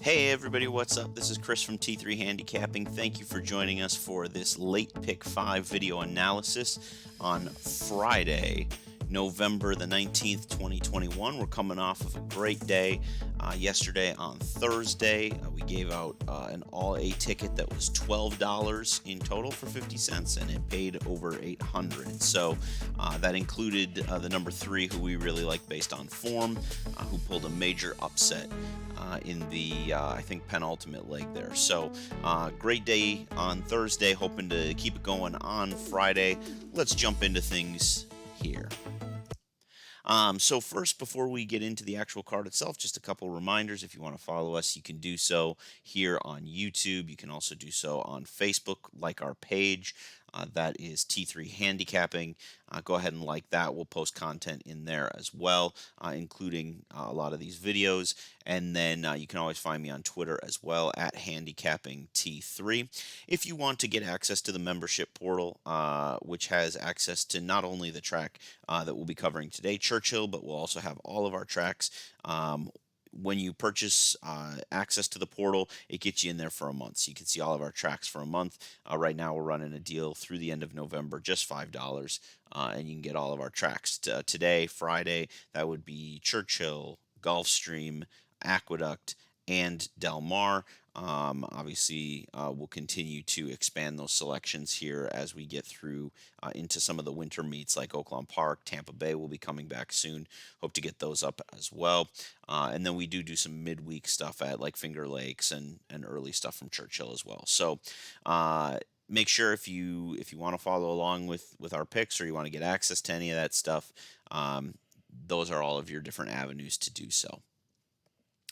Hey everybody, what's up? This is Chris from T3 Handicapping. Thank you for joining us for this late pick 5 video analysis on Friday, November the 19th, 2021. We're coming off of a great day. Yesterday on Thursday, we gave out an all-A ticket that was $12 in total for 50 cents, and it paid over 800. So that included the number 3, who we really like based on form, who pulled a major upset in the, I think, penultimate leg there. So great day on Thursday, hoping to keep it going on Friday. Let's jump into things here. So first, before we get into the actual card itself, just a couple reminders. If you want to follow us, you can do so here on YouTube. You can also do so on Facebook, like our page. That is T3 Handicapping. Go ahead and like that. We'll post content in there as well, including a lot of these videos. And then you can always find me on Twitter as well at HandicappingT3. If you want to get access to the membership portal, which has access to not only the track that we'll be covering today, Churchill, but we'll also have all of our tracks. When you purchase access to the portal, it gets you in there for a month. So you can see all of our tracks for a month. Right now, we're running a deal through the end of November, just $5, and you can get all of our tracks. Today, Friday, that would be Churchill, Gulfstream, Aqueduct, and Del Mar. Obviously, we'll continue to expand those selections here as we get through into some of the winter meets like Oakland Park. Tampa Bay will be coming back soon. Hope to get those up as well. And then we do some midweek stuff at like Finger Lakes and early stuff from Churchill as well. So make sure if you want to follow along with our picks, or you want to get access to any of that stuff, those are all of your different avenues to do so.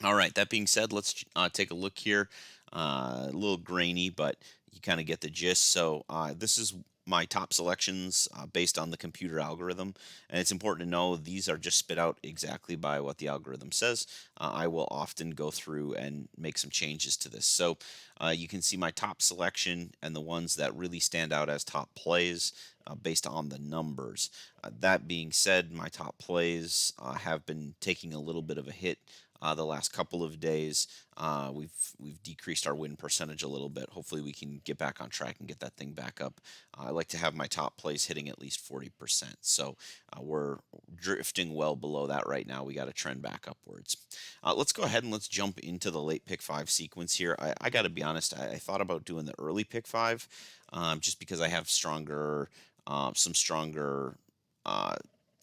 All right, that being said, let's take a look here. A little grainy, but you kind of get the gist. So this is my top selections based on the computer algorithm. And it's important to know these are just spit out exactly by what the algorithm says. I will often go through and make some changes to this. So you can see my top selection and the ones that really stand out as top plays based on the numbers. That being said, my top plays have been taking a little bit of a hit the last couple of days. We've decreased our win percentage a little bit. Hopefully we can get back on track and get that thing back up. I like to have my top plays hitting at least 40%. So we're drifting well below that right now. We got to trend back upwards. Let's go ahead and let's jump into the late pick 5 sequence here. I got to be honest, I thought about doing the early pick 5 just because I have some stronger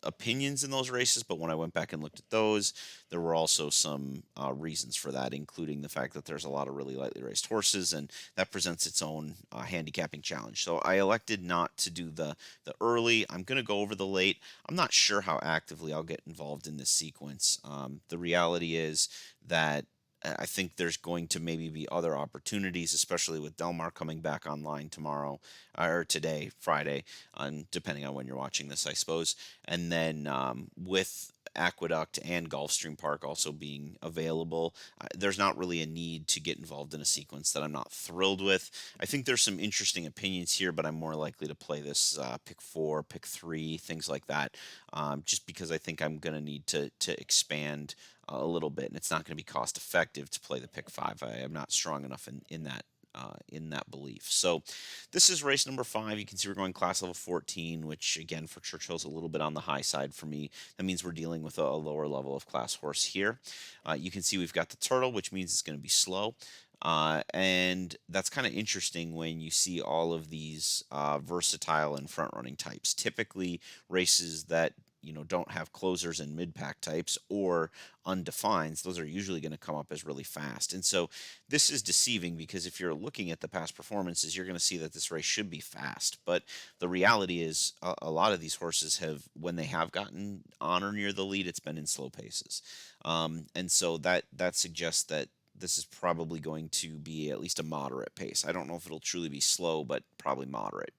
opinions in those races, but when I went back and looked at those, there were also some reasons for that, including the fact that there's a lot of really lightly raced horses, and that presents its own handicapping challenge. So I elected not to do the early. I'm going to go over the late. I'm not sure how actively I'll get involved in this sequence. The reality is that I think there's going to maybe be other opportunities, especially with Del Mar coming back online tomorrow or today, Friday, depending on when you're watching this, I suppose. And then with Aqueduct and Gulfstream Park also being available, there's not really a need to get involved in a sequence that I'm not thrilled with. I think there's some interesting opinions here, but I'm more likely to play this pick 4, pick 3, things like that, just because I think I'm going to need to expand a little bit, and it's not going to be cost effective to play the pick 5. I am not strong enough in that belief. So this is race number 5. You can see we're going class level 14, which again for Churchill is a little bit on the high side for me. That means we're dealing with a lower level of class horse here. You can see we've got the turtle, which means it's going to be slow. And that's kind of interesting when you see all of these versatile and front running types. Typically races that don't have closers and mid-pack types or undefined, those are usually going to come up as really fast. And so this is deceiving, because if you're looking at the past performances, you're going to see that this race should be fast. But the reality is a lot of these horses have, when they have gotten on or near the lead, it's been in slow paces. And so that suggests that this is probably going to be at least a moderate pace. I don't know if it'll truly be slow, but probably moderate.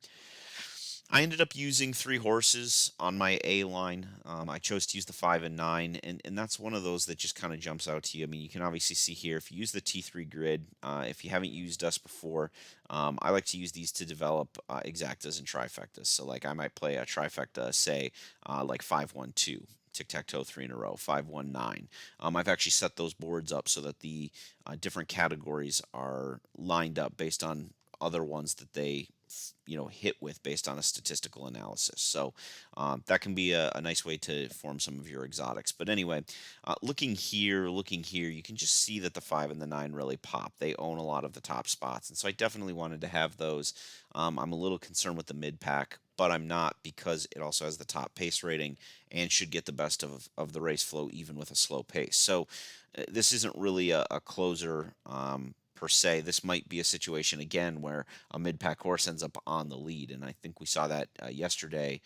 I ended up using 3 horses on my A line. I chose to use the 5 and 9, and that's one of those that just kind of jumps out to you. I mean, you can obviously see here, if you use the T3 grid, if you haven't used us before, I like to use these to develop exactas and trifectas. So like I might play a trifecta, say, like 5-1-2. tic-tac-toe 3 in a row, 519. I've actually set those boards up so that the different categories are lined up based on other ones that they hit with based on a statistical analysis. So that can be a nice way to form some of your exotics. But anyway, looking here, you can just see that the 5 and the 9 really pop. They own a lot of the top spots, and so I definitely wanted to have those. I'm a little concerned with the mid pack, but I'm not, because it also has the top pace rating and should get the best of the race flow even with a slow pace. So this isn't really a closer per se. This might be a situation again where a mid-pack horse ends up on the lead, and I think we saw that yesterday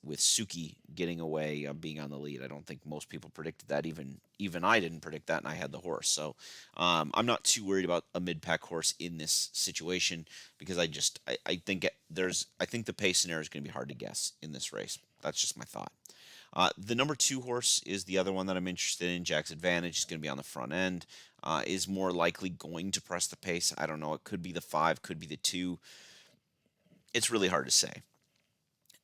with Suki getting away, being on the lead. I don't think most people predicted that. Even I didn't predict that, and I had the horse. So I'm not too worried about a mid-pack horse in this situation, because I think the pace scenario is going to be hard to guess in this race. That's just my thought. The number 2 horse is the other one that I'm interested in. Jack's Advantage is going to be on the front end. Is more likely going to press the pace. I don't know. It could be the 5, could be the 2. It's really hard to say.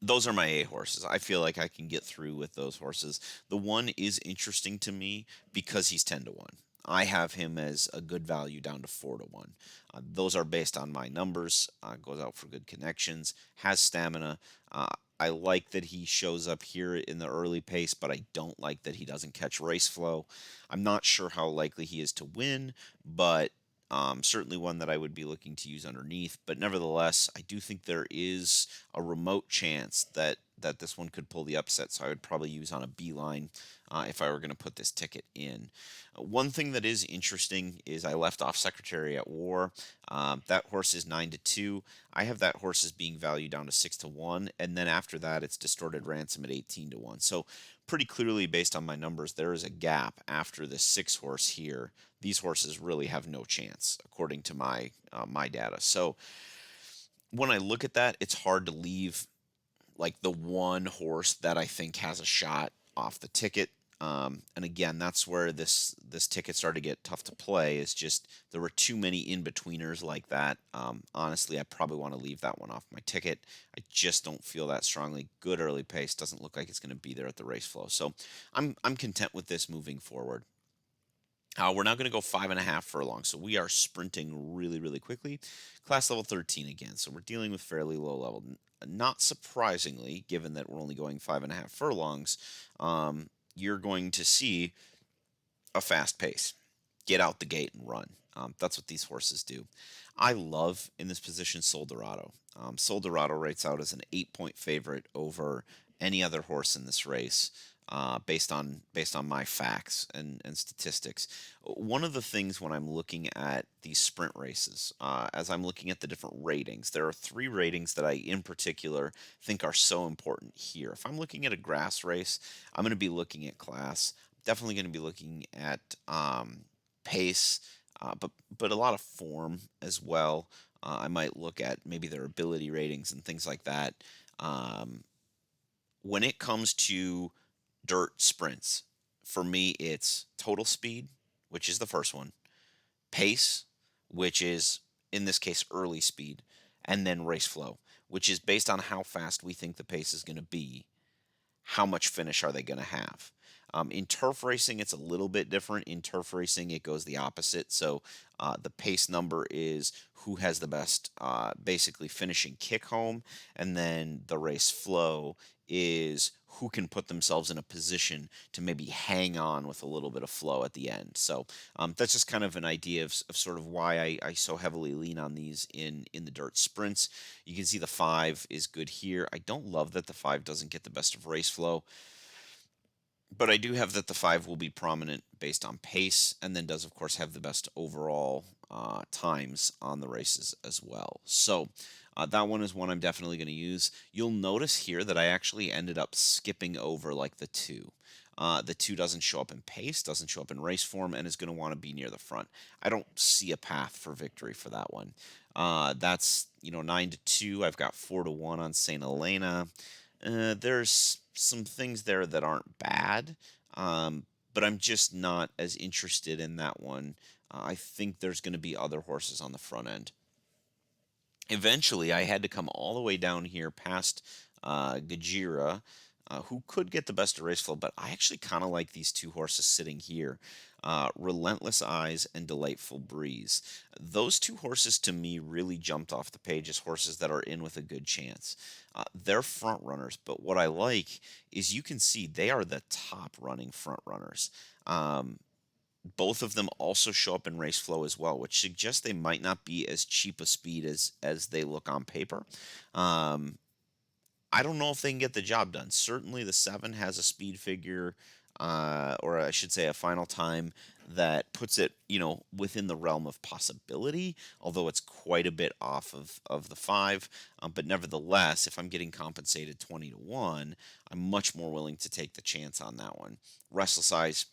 Those are my A horses. I feel like I can get through with those horses. The 1 is interesting to me because he's 10 to 1. I have him as a good value down to 4 to 1. Those are based on my numbers. Goes out for good connections, has stamina. I like that he shows up here in the early pace, but I don't like that he doesn't catch race flow. I'm not sure how likely he is to win, but certainly one that I would be looking to use underneath. But nevertheless, I do think there is a remote chance that this one could pull the upset, so I would probably use on a beeline if I were going to put this ticket in. One thing that is interesting is I left off Secretary at War. That horse is 9 to 2. I have that horse as being valued down to 6 to 1, and then after that it's Distorted Ransom at 18 to 1. So pretty clearly, based on my numbers, there is a gap after the 6 horse here. These horses really have no chance, according to my data. So when I look at that, it's hard to leave like the one horse that I think has a shot off the ticket. And again, that's where this ticket started to get tough to play. Is just there were too many in-betweeners like that. Honestly, I probably want to leave that one off my ticket. I just don't feel that strongly. Good early pace, doesn't look like it's going to be there at the race flow. So I'm content with this moving forward. We're now going to go 5.5 furlongs, so we are sprinting really, really quickly. Class level 13 again, so we're dealing with fairly low level. Not surprisingly, given that we're only going 5.5 furlongs, you're going to see a fast pace. Get out the gate and run. That's what these horses do. I love, in this position, Soldado. Soldado rates out as an 8-point favorite over any other horse in this race. Based on my facts and statistics. One of the things when I'm looking at these sprint races, as I'm looking at the different ratings, there are 3 ratings that I in particular think are so important here. If I'm looking at a grass race, I'm going to be looking at class. Definitely going to be looking at pace, but a lot of form as well. I might look at maybe their ability ratings and things like that. When it comes to dirt sprints, for me it's total speed, which is the first one, pace, which is in this case early speed, and then race flow, which is based on how fast we think the pace is going to be, how much finish are they going to have. In turf racing, it's a little bit different. In turf racing, it goes the opposite. So the pace number is who has the best, basically finishing kick home, and then the race flow is who can put themselves in a position to maybe hang on with a little bit of flow at the end. So that's just kind of an idea of sort of why I so heavily lean on these in the dirt sprints. You can see the 5 is good here. I don't love that the 5 doesn't get the best of race flow, but I do have that the 5 will be prominent based on pace, and then does, of course, have the best overall times on the races as well. So that one is one I'm definitely going to use. You'll notice here that I actually ended up skipping over like the 2. The 2 doesn't show up in pace, doesn't show up in race form, and is going to want to be near the front. I don't see a path for victory for that one. That's 9 to 2. I've got 4 to 1 on St. Helena. There's some things there that aren't bad, but I'm just not as interested in that one. I think there's going to be other horses on the front end. Eventually, I had to come all the way down here past Gajira who could get the best of race flow, but I actually kind of like these two horses sitting here. Relentless Eyes and Delightful Breeze. Those two horses to me really jumped off the page as horses that are in with a good chance. They're front runners, but what I like is you can see they are the top running front runners. Um, Both of them also show up in race flow as well, which suggests they might not be as cheap a speed as they look on paper. Um, I don't know if they can get the job done. Certainly, the 7 has a speed figure, or I should say, a final time that puts it, within the realm of possibility. Although it's quite a bit off of the 5, but nevertheless, if I'm getting compensated 20 to 1, I'm much more willing to take the chance on that one. Restless Eyes,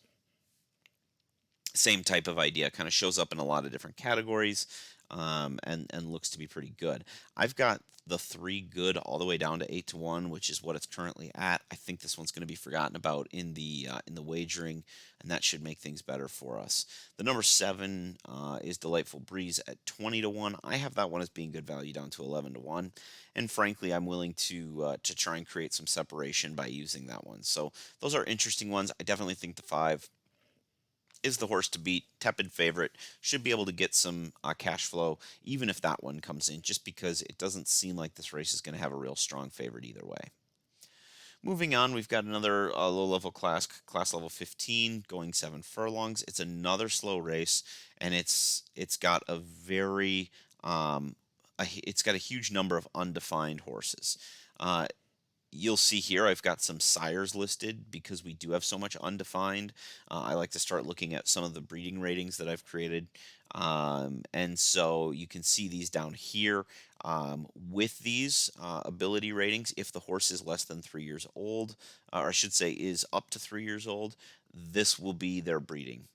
same type of idea, kind of shows up in a lot of different categories, and looks to be pretty good. I've got the 3 good all the way down to 8 to 1, which is what it's currently at. I think this one's going to be forgotten about in the wagering, and that should make things better for us. The number 7 is Delightful Breeze at 20 to 1. I have that one as being good value down to 11 to 1, and frankly, I'm willing to try and create some separation by using that one. So those are interesting ones. I definitely think the 5 is the horse to beat. Tepid favorite, should be able to get some cash flow, even if that one comes in, just because it doesn't seem like this race is going to have a real strong favorite either way. Moving on, we've got another low level class level 15, going 7 furlongs. It's another slow race, and it's got a very it's got a huge number of undefined horses. Uh, You'll see here I've got some sires listed because we do have so much undefined. I like to start looking at some of the breeding ratings that I've created. And so you can see these down here. With these ability ratings, if the horse is less than 3 years old, or I should say is up to 3 years old, this will be their breeding.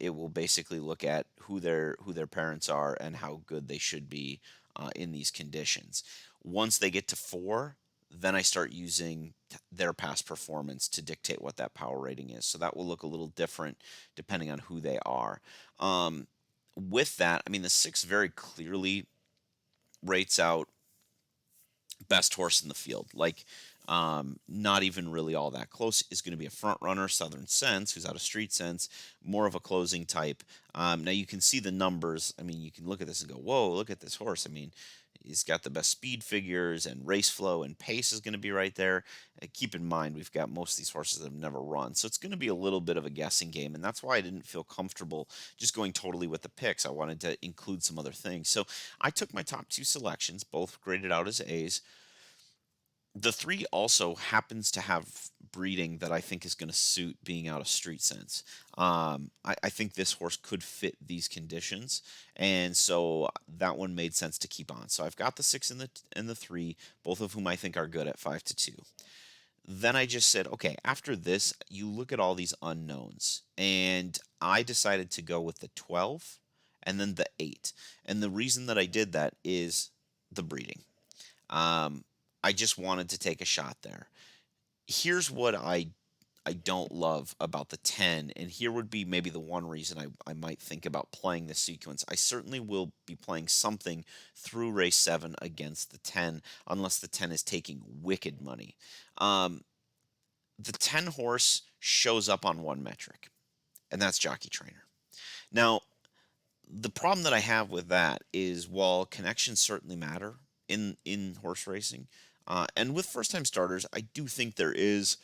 It will basically look at who their parents are and how good they should be in these conditions. Once they get to 4, then I start using their past performance to dictate what that power rating is. So that will look a little different depending on who they are. Um, with that, I mean, the 6 very clearly rates out best horse in the field. Like, not even really all that close. Is going to be a front runner, Southern Sense, who's out of Street Sense, more of a closing type. Now you can see the numbers. I mean, you can look at this and go, "Whoa, look at this horse." I mean, he's got the best speed figures, and race flow and pace is going to be right there. Keep in mind, we've got most of these horses that have never run, so it's going to be a little bit of a guessing game, and that's why I didn't feel comfortable just going totally with the picks. I wanted to include some other things, so I took my top 2 selections, both graded out as A's. The 3 also happens to have breeding that I think is going to suit being out of Street Sense. I think this horse could fit these conditions, and so that one made sense to keep on. So I've got the 6 and the 3, both of whom I think are good at 5 to 2. Then I just said, okay, after this, you look at all these unknowns, and I decided to go with the 12 and then the 8. And the reason that I did that is the breeding. Um, I just wanted to take a shot there. Here's what I don't love about the 10, and here would be maybe the one reason I might think about playing this sequence. I certainly will be playing something through race 7 against the 10, unless the 10 is taking wicked money. Um, the 10 horse shows up on one metric, and that's jockey trainer. Now, the problem that I have with that is while connections certainly matter in horse racing, and with first time starters, I do think there's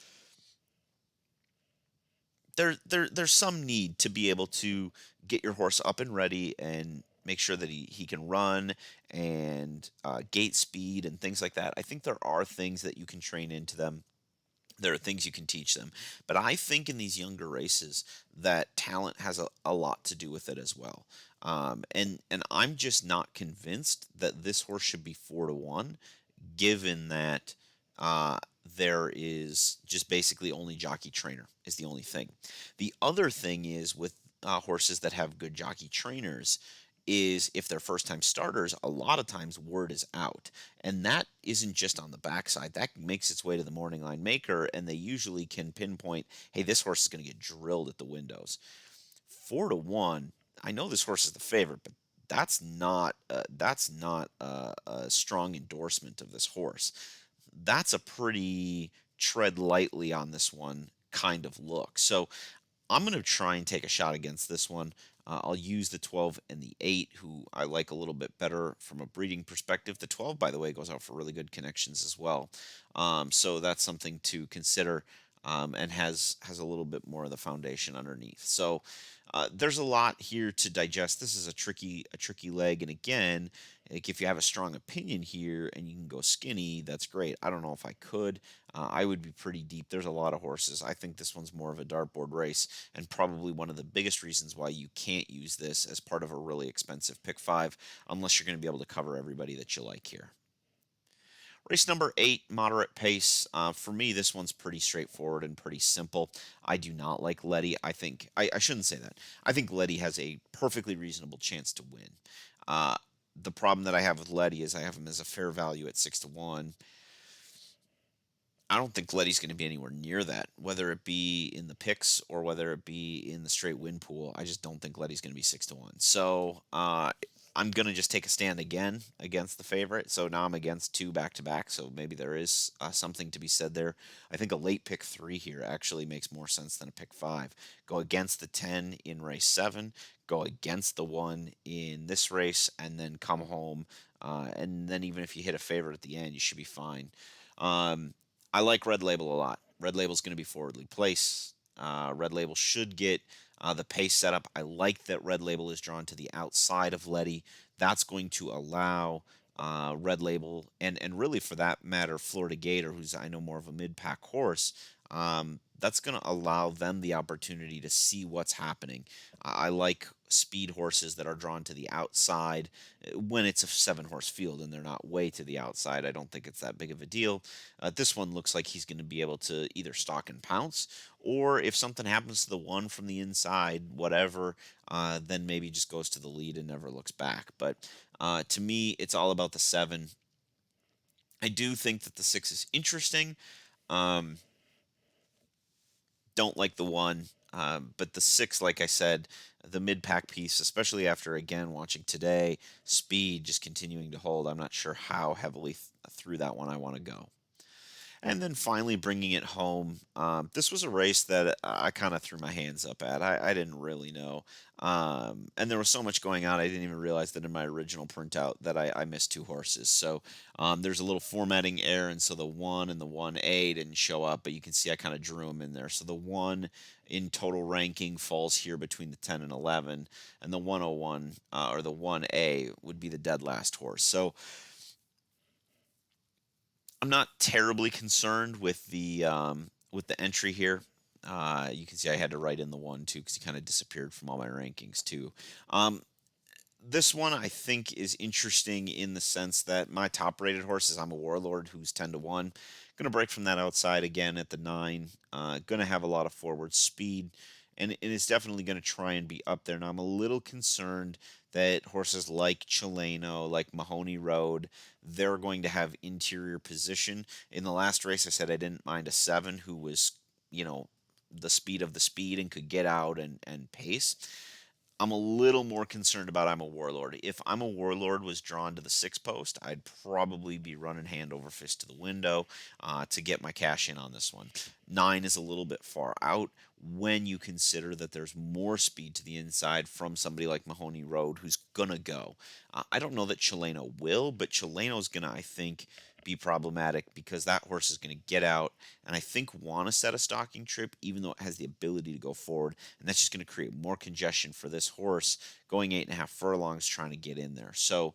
some need to be able to get your horse up and ready and make sure that he can run and gate speed and things like that. I think there are things that you can train into them. There are things you can teach them. But I think in these younger races that talent has a lot to do with it as well. And I'm just not convinced that this horse should be 4 to 1, given that uh, there is just basically only jockey trainer is the only thing. The other thing is with horses that have good jockey trainers is if they're first time starters, a lot of times word is out. And that isn't just on the backside. That makes its way to the morning line maker, and they usually can pinpoint, hey, this horse is going to get drilled at the windows. 4 to 1, I know this horse is the favorite, but that's not a strong endorsement of this horse. That's a pretty tread lightly on this one kind of look. So I'm going to try and take a shot against this one. I'll use the 12 and the 8, who I like a little bit better from a breeding perspective. The 12, by the way, goes out for really good connections as well. So that's something to consider, and has a little bit more of the foundation underneath. So there's a lot here to digest. This is a tricky leg, and again, like if you have a strong opinion here and you can go skinny, that's great. I don't know if I could. I would be pretty deep. There's a lot of horses. I think this one's more of a dartboard race, and probably one of the biggest reasons why you can't use this as part of a really expensive pick five, unless you're going to be able to cover everybody that you like here. Race number 8, moderate pace. For me, this one's pretty straightforward and pretty simple. I do not like Letty. I shouldn't say that. I think Letty has a perfectly reasonable chance to win. Uh, the problem that I have with Letty is I have him as a fair value at 6-1. I don't think Letty's going to be anywhere near that, whether it be in the picks or whether it be in the straight win pool. I just don't think Letty's going to be 6-1. So I'm going to just take a stand again against the favorite. So now I'm against 2 back to back. So maybe there is something to be said there. I think a late pick 3 here actually makes more sense than a pick 5. Go against the 10 in race 7, go against the 1 in this race, and then come home. And then even if you hit a favorite at the end, you should be fine. I like Red Label a lot. Red Label's going to be forwardly placed. Red Label should get the pace set up. I like that Red Label is drawn to the outside of Letty. That's going to allow Red Label, and really for that matter, Florida Gator, who's I know more of a mid-pack horse, that's going to allow them the opportunity to see what's happening. I like speed horses that are drawn to the outside when it's a 7-horse field and they're not way to the outside. I don't think it's that big of a deal. This one looks like he's going to be able to either stalk and pounce, or if something happens to the 1 from the inside, whatever, then maybe just goes to the lead and never looks back. But to me, it's all about the 7. I do think that the 6 is interesting. Um, don't like the 1. But the 6, like I said, the mid pack piece, especially after again watching today, speed just continuing to hold. I'm not sure how heavily through that one I want to go. And then finally bringing it home. This was a race that I kind of threw my hands up at. I didn't really know. And there was so much going on, I didn't even realize that in my original printout that I missed 2 horses. So there's a little formatting error, and so the 1 and the 1A didn't show up, but you can see I kind of drew them in there. So the 1 in total ranking falls here between the 10 and 11, and the 101, or the 1A, would be the dead last horse. So I'm not terribly concerned with the entry here. You can see I had to write in the 1 too because he kind of disappeared from all my rankings too. This one I think is interesting in the sense that my top rated horse is I'm a Warlord, who's 10-1. Going to break from that outside again at the 9. Going to have a lot of forward speed, and it is definitely going to try and be up there. Now I'm a little concerned that horses like Chileno, like Mahoney Road, they're going to have interior position. In the last race, I said I didn't mind a 7 who was, the speed of the speed and could get out and pace. I'm a little more concerned about I'm a Warlord. If I'm a Warlord was drawn to the 6 post, I'd probably be running hand over fist to the window to get my cash in on this one. 9 is a little bit far out when you consider that there's more speed to the inside from somebody like Mahoney Road, who's going to go. I don't know that Chileno will, but Chileno's going to, I think, be problematic because that horse is going to get out and I think want to set a stalking trip, even though it has the ability to go forward, and that's just going to create more congestion for this horse going 8.5 furlongs trying to get in there. So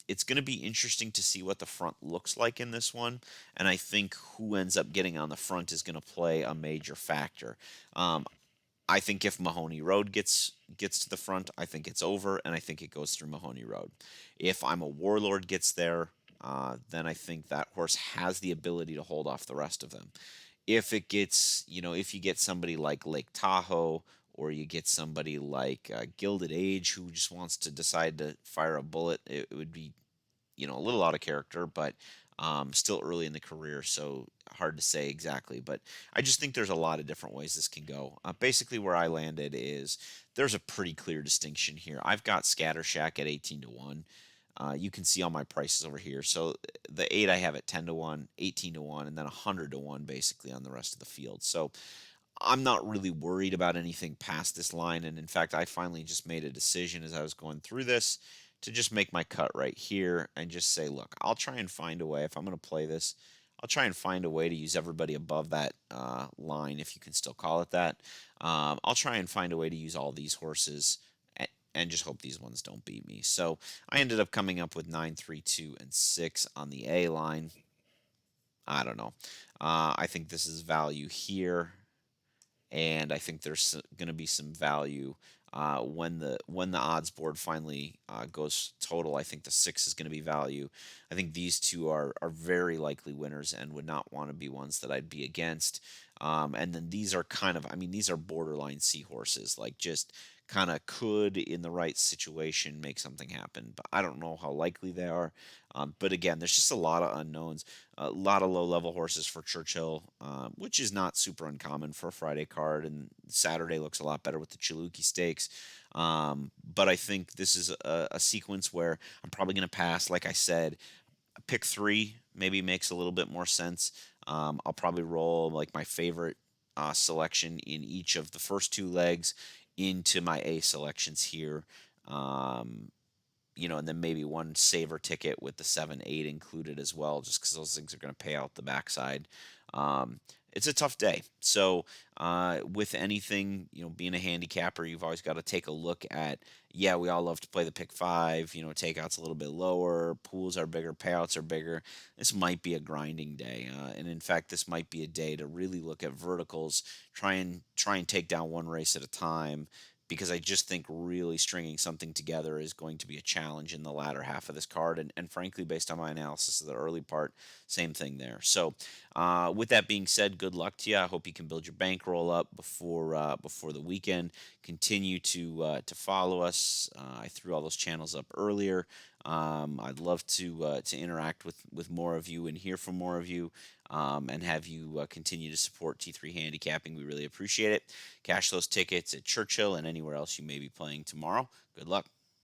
it's going to be interesting to see what the front looks like in this one, and I think who ends up getting on the front is going to play a major factor. I think if Mahoney Road gets to the front, I think it's over, and I think it goes through Mahoney Road. If I'm a Warlord gets there, then I think that horse has the ability to hold off the rest of them. If it gets, if you get somebody like Lake Tahoe, or you get somebody like Gilded Age who just wants to decide to fire a bullet, it would be, a little out of character, but still early in the career, so hard to say exactly. But I just think there's a lot of different ways this can go. Basically, where I landed is there's a pretty clear distinction here. I've got Scattershack at 18-1. You can see all my prices over here. So the 8 I have at 10 to 1, 18 to 1, and then 100 to 1 basically on the rest of the field. So I'm not really worried about anything past this line. And in fact, I finally just made a decision as I was going through this to just make my cut right here and just say, look, I'll try and find a way. If I'm going to play this, I'll try and find a way to use everybody above that line, if you can still call it that. I'll try and find a way to use all these horses and just hope these ones don't beat me. So I ended up coming up with 9, 3, 2, and 6 on the A line. I don't know. I think this is value here, and I think there's going to be some value when the odds board finally goes total. I think the 6 is going to be value. I think these two are very likely winners and would not want to be ones that I'd be against. And then these are kind of, I mean, these are borderline seahorses, like just kind of could in the right situation make something happen, but I don't know how likely they are. But again, there's just a lot of unknowns, a lot of low-level horses for Churchill, which is not super uncommon for a Friday card, and Saturday looks a lot better with the Chaluki Stakes. But I think this is a sequence where I'm probably going to pass. Like I said, pick 3 maybe makes a little bit more sense. I'll probably roll like my favorite selection in each of the first 2 legs into my A selections here. And then maybe one saver ticket with the 7, 8 included as well, just because those things are going to pay out the backside. It's a tough day. So with anything, being a handicapper, you've always got to take a look at, yeah, we all love to play the pick 5, takeouts a little bit lower, pools are bigger, payouts are bigger. This might be a grinding day. And in fact, this might be a day to really look at verticals, try and take down one race at a time, because I just think really stringing something together is going to be a challenge in the latter half of this card. And frankly, based on my analysis of the early part, same thing there. So with that being said, good luck to you. I hope you can build your bankroll up before the weekend. Continue to follow us. I threw all those channels up earlier. I'd love to interact with more of you and hear from more of you, and have you continue to support T3 Handicapping. We really appreciate it. Cash those tickets at Churchill and anywhere else you may be playing tomorrow. Good luck.